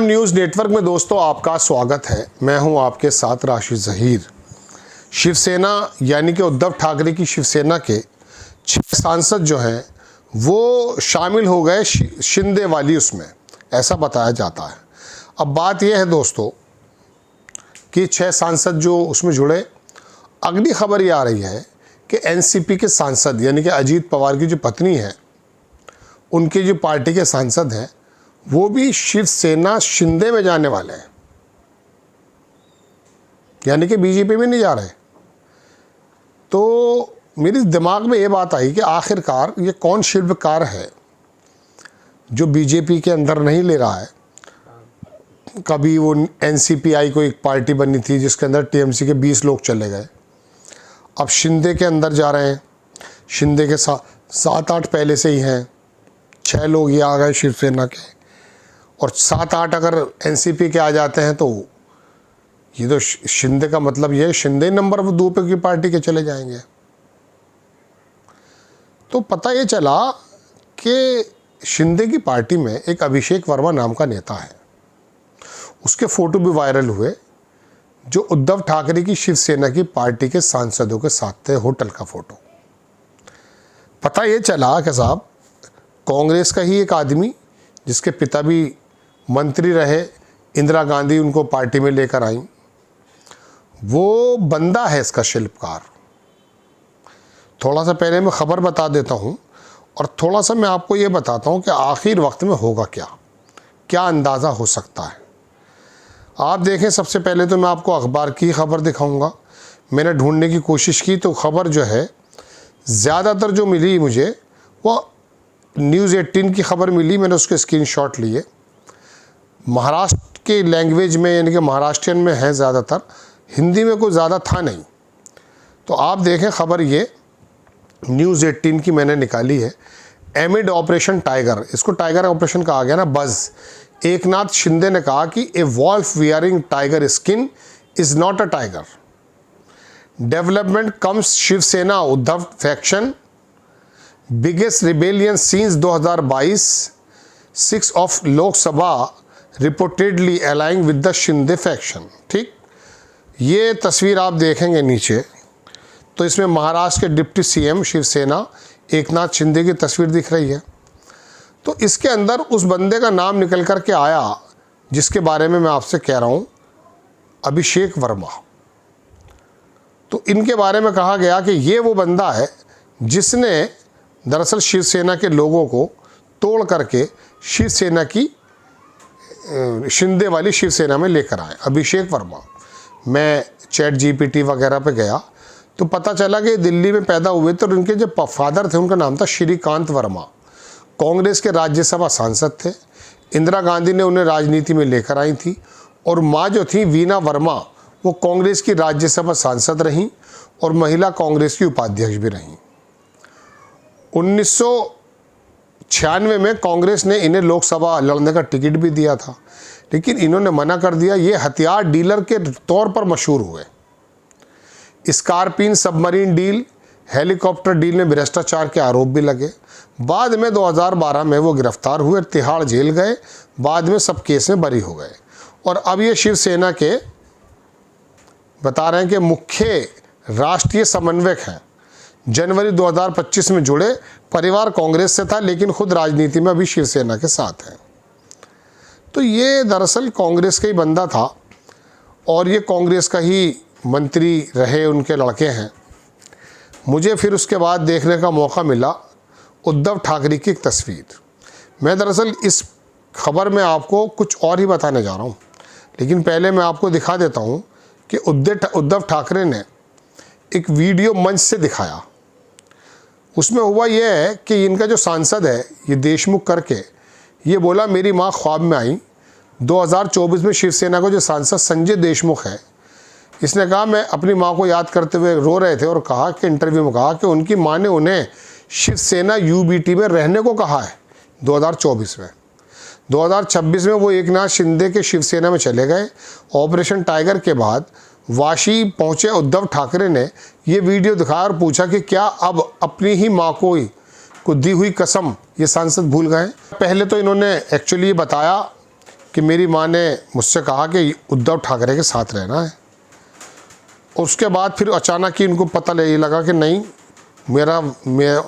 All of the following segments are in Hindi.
न्यूज़ नेटवर्क में दोस्तों आपका स्वागत है। मैं हूं आपके साथ राशिद ज़हीर। शिवसेना यानी कि उद्धव ठाकरे की शिवसेना के 6 सांसद जो हैं वो शामिल हो गए शिंदे वाली उसमें, ऐसा बताया जाता है। अब बात यह है दोस्तों कि 6 सांसद जो उसमें जुड़े, अगली खबर ये आ रही है कि एनसीपी के सांसद यानी कि अजीत पवार की जो पत्नी है, उनकी जो पार्टी के सांसद हैं, वो भी शिवसेना शिंदे में जाने वाले हैं, यानी कि बीजेपी में नहीं जा रहे। तो मेरे दिमाग में ये बात आई कि आखिरकार ये कौन शिल्पकार है जो बीजेपी के अंदर नहीं ले रहा है। कभी वो एनसीपीआई को एक पार्टी बनी थी जिसके अंदर टीएमसी के 20 लोग चले गए, अब शिंदे के अंदर जा रहे हैं। शिंदे के 7-8 पहले से ही हैं, 6 लोग ये आ गए शिवसेना के, और 7-8 अगर एनसीपी के आ जाते हैं तो ये तो शिंदे का मतलब ये शिंदे नंबर 2 पे की पार्टी के चले जाएंगे। तो पता ये चला कि शिंदे की पार्टी में एक अभिषेक वर्मा नाम का नेता है, उसके फ़ोटो भी वायरल हुए जो उद्धव ठाकरे की शिवसेना की पार्टी के सांसदों के साथ थे, होटल का फ़ोटो। पता ये चला कि साहब कांग्रेस का ही एक आदमी जिसके पिता भी मंत्री रहे, इंदिरा गांधी उनको पार्टी में लेकर आई, वो बंदा है इसका शिल्पकार। थोड़ा सा पहले मैं ख़बर बता देता हूँ और थोड़ा सा मैं आपको ये बताता हूँ कि आखिर वक्त में होगा क्या अंदाज़ा हो सकता है। आप देखें, सबसे पहले तो मैं आपको अखबार की ख़बर दिखाऊंगा। मैंने ढूंढने की कोशिश की तो ख़बर जो है ज़्यादातर जो मिली मुझे वो न्यूज़ 18 की ख़बर मिली। मैंने उसके स्क्रीनशॉट लिए। महाराष्ट्र के लैंग्वेज में यानी कि महाराष्ट्रियन में है ज़्यादातर, हिंदी में कोई ज़्यादा था नहीं। तो आप देखें ख़बर ये न्यूज़ 18 की मैंने निकाली है। एमिड ऑपरेशन टाइगर, इसको टाइगर ऑपरेशन कहा गया ना, बज़। एकनाथ शिंदे ने कहा कि a wolf wearing tiger skin is not a tiger. Development comes Shiv Sena Uddhav faction, biggest rebellion since 2022, 6 of Lok Sabha reportedly aligning with the Shinde faction. ठीक, ये तस्वीर आप देखेंगे नीचे तो इसमें महाराष्ट्र के डिप्टी सीएम शिवसेना एकनाथ शिंदे की तस्वीर दिख रही है। तो इसके अंदर उस बंदे का नाम निकल कर के आया जिसके बारे में मैं आपसे कह रहा हूँ, अभिषेक वर्मा। तो इनके बारे में कहा गया कि ये वो बंदा है जिसने दरअसल शिवसेना के लोगों को तोड़ करके शिवसेना की शिंदे वाली शिवसेना में लेकर आए, अभिषेक वर्मा। मैं चैट जीपीटी वगैरह पे गया तो पता चला कि दिल्ली में पैदा हुए थे और उनके जो फादर थे उनका नाम था श्रीकांत वर्मा, कांग्रेस के राज्यसभा सांसद थे। इंदिरा गांधी ने उन्हें राजनीति में लेकर आई थी और माँ जो थी वीना वर्मा, वो कांग्रेस की राज्यसभा सांसद रहीं और महिला कांग्रेस की उपाध्यक्ष भी रहीं। 1996 में कांग्रेस ने इन्हें लोकसभा लड़ने का टिकट भी दिया था, लेकिन इन्होंने मना कर दिया। ये हथियार डीलर के तौर पर मशहूर हुए। Scorpion submarine deal, helicopter deal में भ्रष्टाचार के आरोप भी लगे। बाद में 2012 में वो गिरफ्तार हुए, तिहाड़ जेल गए, बाद में सब केस में बरी हो गए। और अब ये शिवसेना के बता रहे हैं कि मुख्य राष्ट्रीय समन्वयक हैं। जनवरी 2025 में जुड़े, परिवार कांग्रेस से था लेकिन खुद राजनीति में अभी शिवसेना के साथ हैं। तो ये दरअसल कांग्रेस का ही बंदा था और ये कांग्रेस का ही मंत्री रहे, उनके लड़के हैं। मुझे फिर उसके बाद देखने का मौका मिला उद्धव ठाकरे की एक तस्वीर। मैं दरअसल इस खबर में आपको कुछ और ही बताने जा रहा हूँ, लेकिन पहले मैं आपको दिखा देता हूँ कि उद्धव ठाकरे ने एक वीडियो मंच से दिखाया। उसमें हुआ यह है कि इनका जो सांसद है ये देशमुख करके, ये बोला मेरी माँ ख्वाब में आई। 2024 में शिवसेना को जो सांसद संजय देशमुख है, इसने कहा मैं अपनी माँ को याद करते हुए रो रहे थे और कहा कि इंटरव्यू में कहा कि उनकी माँ ने उन्हें शिवसेना यूबीटी में रहने को कहा है 2024 में। 2026 में वो एकनाथ शिंदे के शिवसेना में चले गए। ऑपरेशन टाइगर के बाद वाशी पहुंचे उद्धव ठाकरे ने ये वीडियो दिखाया और पूछा कि क्या अब अपनी ही माँ को दी हुई कसम ये सांसद भूल गए। पहले तो इन्होंने एक्चुअली ये बताया कि मेरी माँ ने मुझसे कहा कि उद्धव ठाकरे के साथ रहना है। और उसके बाद फिर अचानक ही इनको पता लगा कि नहीं,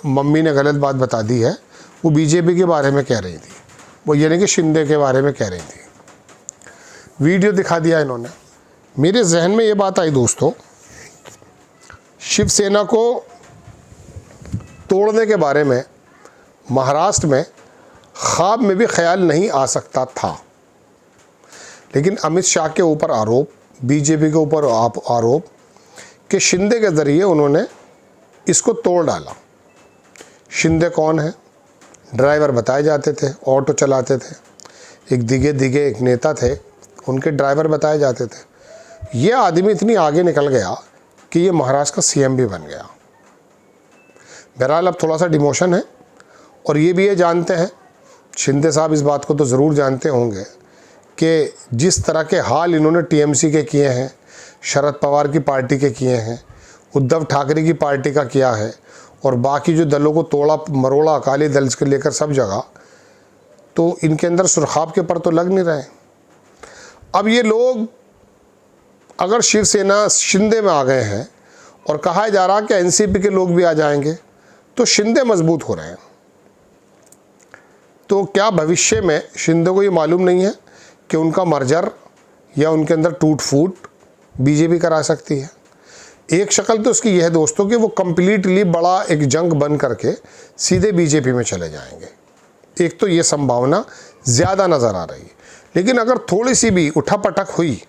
मम्मी ने गलत बात बता दी है। वो बीजेपी के बारे में कह रही थी, वो यानी कि शिंदे के बारे में कह रही थी। वीडियो दिखा दिया इन्होंने। मेरे जहन में ये बात आई दोस्तों, शिवसेना को तोड़ने के बारे में महाराष्ट्र में ख्वाब में भी ख्याल नहीं आ सकता था। लेकिन अमित शाह के ऊपर आरोप, बीजेपी के ऊपर आरोप कि शिंदे के ज़रिए उन्होंने इसको तोड़ डाला। शिंदे कौन है? ड्राइवर बताए जाते थे, ऑटो चलाते थे, एक दिगे एक नेता थे, उनके ड्राइवर बताए जाते थे। ये आदमी इतनी आगे निकल गया कि ये महाराष्ट्र का सीएम भी बन गया। बहरहाल अब थोड़ा सा डिमोशन है। और ये भी ये जानते हैं, शिंदे साहब इस बात को तो ज़रूर जानते होंगे कि जिस तरह के हाल इन्होंने टीएमसी के किए हैं, शरद पवार की पार्टी के किए हैं, उद्धव ठाकरे की पार्टी का किया है, और बाकी जो दलों को तोड़ा मरोड़ा अकाली दल के लेकर सब जगह, तो इनके अंदर सुरखाब के पर तो लग नहीं रहे। अब ये लोग अगर शिवसेना शिंदे में आ गए हैं और कहा जा रहा कि एनसीपी के लोग भी आ जाएंगे, तो शिंदे मजबूत हो रहे हैं। तो क्या भविष्य में शिंदे को ये मालूम नहीं है कि उनका मर्जर या उनके अंदर टूट फूट बीजेपी करा सकती है? एक शक्ल तो उसकी यह है दोस्तों कि वो कंप्लीटली बड़ा एक जंग बन करके सीधे बीजेपी में चले जाएंगे। एक तो ये संभावना ज़्यादा नज़र आ रही है। लेकिन अगर थोड़ी सी भी उठापटक हुई,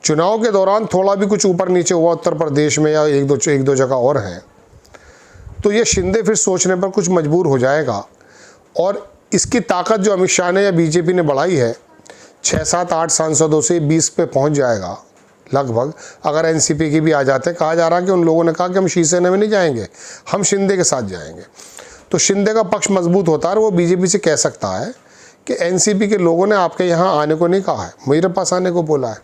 चुनाव के दौरान थोड़ा भी कुछ ऊपर नीचे हुआ उत्तर प्रदेश में या एक दो जगह और हैं, तो ये शिंदे फिर सोचने पर कुछ मजबूर हो जाएगा। और इसकी ताकत जो अमित शाह ने या बीजेपी ने बढ़ाई है, 6, 7, 8 सांसदों से 20 पे पहुंच जाएगा लगभग। अगर एनसीपी की भी आ जाते, कहा जा रहा है कि उन लोगों ने कहा कि हम शिवसेना में नहीं जाएंगे, हम शिंदे के साथ जाएंगे। तो शिंदे का पक्ष मजबूत होता है और वो बीजेपी से कह सकता है कि एनसीपी के लोगों ने आपके यहाँ आने को नहीं कहा है, मेरे पास आने को बोला है।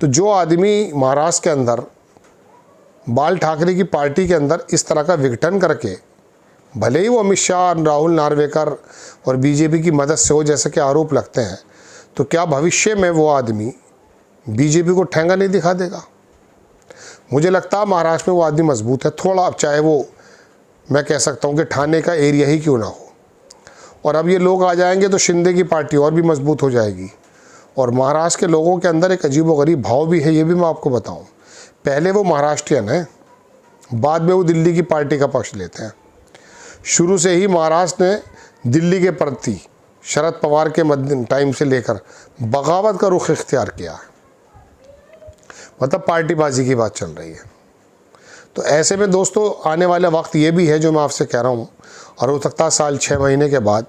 तो जो आदमी महाराष्ट्र के अंदर बाल ठाकरे की पार्टी के अंदर इस तरह का विघटन करके, भले ही वो अमित शाह, राहुल नार्वेकर और बीजेपी की मदद से हो जैसे कि आरोप लगते हैं, तो क्या भविष्य में वो आदमी बीजेपी को ठेंगा नहीं दिखा देगा? मुझे लगता है महाराष्ट्र में वो आदमी मजबूत है थोड़ा, अब चाहे वो मैं कह सकता हूँ कि ठाणे का एरिया ही क्यों ना हो। और अब ये लोग आ जाएंगे तो शिंदे की पार्टी और भी मजबूत हो जाएगी। और महाराष्ट्र के लोगों के अंदर एक अजीबोगरीब भाव भी है, ये भी मैं आपको बताऊँ। पहले वो महाराष्ट्रियन है, बाद में वो दिल्ली की पार्टी का पक्ष लेते हैं। शुरू से ही महाराष्ट्र ने दिल्ली के प्रति शरद पवार के टाइम से लेकर बगावत का रुख इख्तियार किया है। मतलब पार्टीबाजी की बात चल रही है। तो ऐसे में दोस्तों आने वाला वक्त ये भी है जो मैं आपसे कह रहा हूँ, और हो सकता है साल 6 महीने के बाद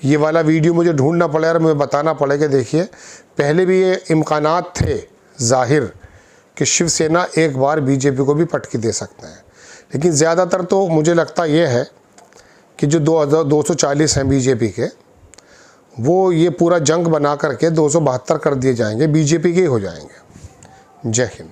ये वाला वीडियो मुझे ढूंढना पड़े और मुझे बताना पड़े कि देखिए पहले भी ये इम्कानात थे ज़ाहिर कि शिवसेना एक बार बीजेपी को भी पटकी दे सकते हैं। लेकिन ज़्यादातर तो मुझे लगता ये है कि जो 240 हैं बीजेपी के, वो ये पूरा जंग बना करके 272 कर दिए जाएंगे, बीजेपी के ही हो जाएंगे। जय हिंद।